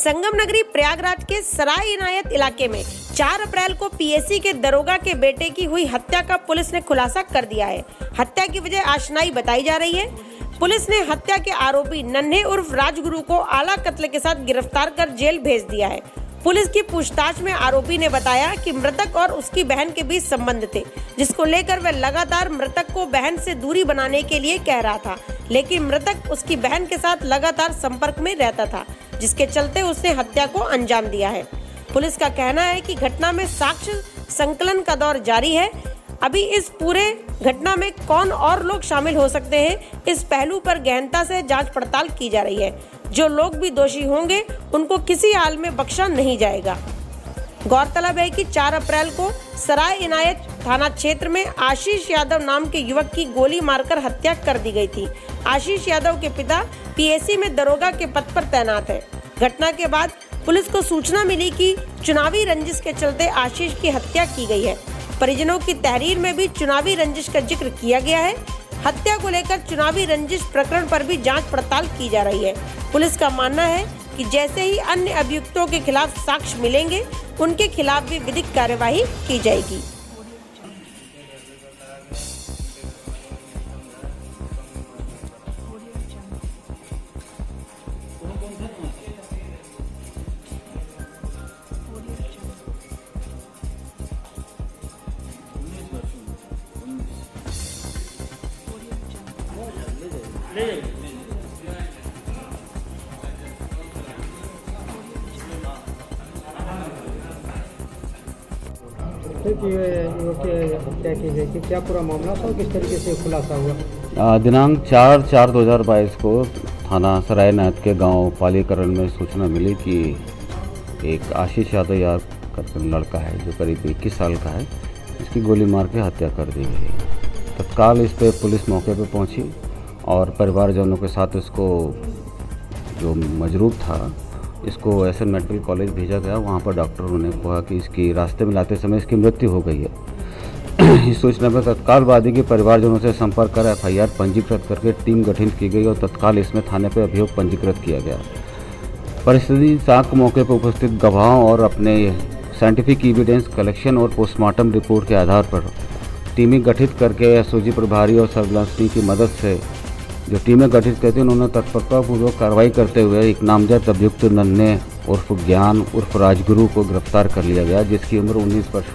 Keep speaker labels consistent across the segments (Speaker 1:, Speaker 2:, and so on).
Speaker 1: संगम नगरी प्रयागराज के सराय इनायत इलाके में 4 अप्रैल को पीएसी के दरोगा के बेटे की हुई हत्या का पुलिस ने खुलासा कर दिया है। हत्या की वजह आशनाई बताई जा रही है। पुलिस ने हत्या के आरोपी नन्हे उर्फ राजगुरु को आला कत्ल के साथ गिरफ्तार कर जेल भेज दिया है। पुलिस की पूछताछ में आरोपी ने बताया कि मृतक और उसकी बहन के बीच संबंध थे, जिसको लेकर वह लगातार मृतक को बहन से दूरी बनाने के लिए कह रहा था, लेकिन मृतक उसकी बहन के साथ लगातार संपर्क में रहता था, जिसके चलते उसने हत्या को अंजाम दिया है। पुलिस का कहना है कि घटना में साक्ष्य संकलन का दौर जारी है। अभी इस पूरे घटना में कौन और लोग शामिल हो सकते हैं, इस पहलू पर गहनता से जांच पड़ताल की जा रही है। जो लोग भी दोषी होंगे उनको किसी हाल में बख्शा नहीं जाएगा। गौरतलब है कि 4 अप्रैल को सराय इनायत थाना क्षेत्र में आशीष यादव नाम के युवक की गोली मारकर हत्या कर दी गई थी। आशीष यादव के पिता पीएसी में दरोगा के पद पर तैनात है। घटना के बाद पुलिस को सूचना मिली कि चुनावी रंजिश के चलते आशीष की हत्या की गई है। परिजनों की तहरीर में भी चुनावी रंजिश का जिक्र किया गया है। हत्या को लेकर चुनावी रंजिश प्रकरण पर भी जांच पड़ताल की जा रही है। पुलिस का मानना है कि जैसे ही अन्य अभियुक्तों के खिलाफ साक्ष्य मिलेंगे, उनके खिलाफ भी विधिक कार्यवाही की जाएगी।
Speaker 2: हत्या की गई थी, क्या पूरा मामला था, किस तरीके से खुलासा हुआ?
Speaker 3: दिनांक 4/4/2022 को थाना सराय इनायत के गांव पालीकरण में सूचना मिली कि एक आशीष यादव करके लड़का है जो करीब 21 साल का है, इसकी गोली मार के हत्या कर दी गई। तत्काल इस पर पुलिस मौके पर पहुंची और परिवारजनों के साथ इसको जो मजरूब था इसको एसएन मेडिकल कॉलेज भेजा गया। वहाँ पर डॉक्टरों ने कहा कि इसकी रास्ते में लाते समय इसकी मृत्यु हो गई है। इस सूचना पर तत्काल वादी के परिवारजनों से संपर्क कर एफआईआर पंजीकृत करके टीम गठित की गई और तत्काल इसमें थाने पर अभियोग पंजीकृत किया गया। परिस्थिति साक्ष्य मौके पर उपस्थित गवाहों और अपने साइंटिफिक एविडेंस कलेक्शन और पोस्टमार्टम रिपोर्ट के आधार पर टीमें गठित करके एसओजी प्रभारी और सर्विलांस टीम की मदद से जो टीमें गठित करती उन्होंने तत्परतापूर्वक कार्रवाई करते हुए एक नामजद अभियुक्त नन्हे उर्फ ज्ञान उर्फ राजगुरु को गिरफ्तार कर लिया गया, जिसकी उम्र 19 वर्ष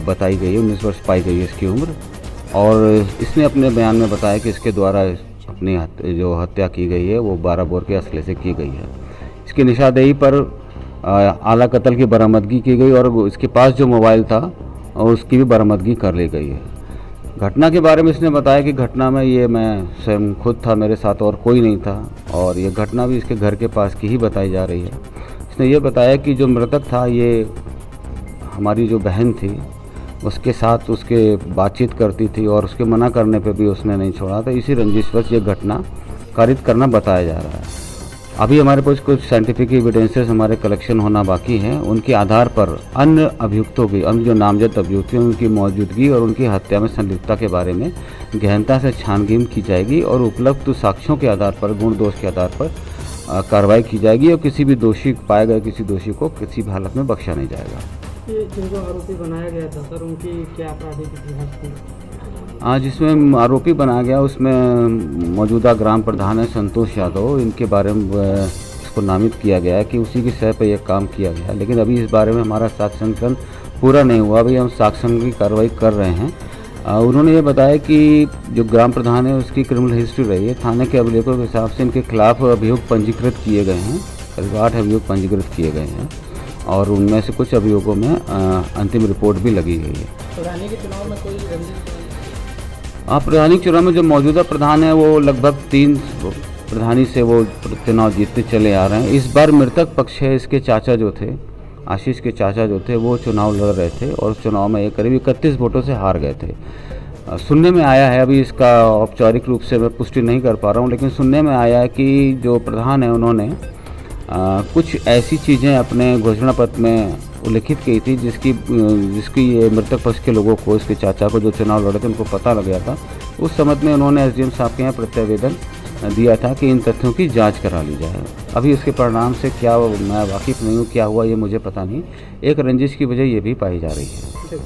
Speaker 3: बताई गई है, 19 वर्ष पाई गई है इसकी उम्र। और इसने अपने बयान में बताया कि इसके द्वारा अपनी जो हत्या की गई है वो 12 बोर के असले से की गई है। इसकी निशानदेही पर आला कत्ल की बरामदगी की गई और इसके पास जो मोबाइल था और उसकी भी बरामदगी कर ली गई है। घटना के बारे में इसने बताया कि घटना में ये मैं स्वयं खुद था, मेरे साथ और कोई नहीं था, और ये घटना भी इसके घर के पास की ही बताई जा रही है। इसने ये बताया कि जो मृतक था ये हमारी जो बहन थी उसके साथ उसके बातचीत करती थी और उसके मना करने पे भी उसने नहीं छोड़ा था। इसी रंजिशवश ये घटना कारित करना बताया जा रहा है। अभी हमारे पास कुछ साइंटिफिक एविडेंसेस हमारे कलेक्शन होना बाकी हैं, उनके आधार पर अन्य अभियुक्तों की, अन्य जो नामजद अभियुक्त हैं उनकी मौजूदगी और उनकी हत्या में संलिप्तता के बारे में गहनता से छानबीन की जाएगी और उपलब्ध साक्ष्यों के आधार पर, गुण दोष के आधार पर कार्रवाई की जाएगी और किसी भी दोषी पाए गए किसी दोषी को किसी भी हालत में बख्शा नहीं जाएगा।
Speaker 2: जिनको आरोपी बनाया गया था सर, उनकी क्या आपराधिक इतिहास थी?
Speaker 3: आज जिसमें आरोपी बनाया गया उसमें मौजूदा ग्राम प्रधान है संतोष यादव, इनके बारे में इसको नामित किया गया है कि उसी की सह पर यह काम किया गया, लेकिन अभी इस बारे में हमारा साक्ष्य संकलन पूरा नहीं हुआ। अभी हम साक्ष्य की कार्रवाई कर रहे हैं। उन्होंने ये बताया कि जो ग्राम प्रधान है उसकी क्रिमिनल हिस्ट्री रही है। थाने के अभिलेखों के हिसाब से इनके खिलाफ अभियोग पंजीकृत किए गए हैं, करीब 8 अभियोग पंजीकृत किए गए हैं और उनमें से कुछ अभियोगों में अंतिम रिपोर्ट भी लगी गई है।
Speaker 2: प्रधानी के चुनाव में कोई
Speaker 3: प्रधानी चुनाव में जो मौजूदा प्रधान है वो लगभग 3 प्रधानी से वो चुनाव जीतते चले आ रहे हैं। इस बार मृतक पक्ष है, इसके चाचा जो थे, आशीष के चाचा जो थे, वो चुनाव लड़ रहे थे और चुनाव में करीब 31 वोटों से हार गए थे। सुनने में आया है, अभी इसका औपचारिक रूप से मैं पुष्टि नहीं कर पा रहा हूँ, लेकिन सुनने में आया है कि जो प्रधान है उन्होंने कुछ ऐसी चीज़ें अपने घोषणा पत्र में उल्लिखित की थी जिसकी ये मृतक पक्ष के लोगों को, इसके चाचा को जो चुनाव लड़े थे उनको पता लग गया था। उस समय में उन्होंने एसडीएम साहब के यहाँ प्रत्यावेदन दिया था कि इन तथ्यों की जांच करा ली जाए। अभी उसके परिणाम से क्या मैं वाकिफ़ नहीं हूँ, क्या हुआ ये मुझे पता नहीं। एक रंजिश की वजह ये भी पाई जा रही है।
Speaker 2: अच्छा,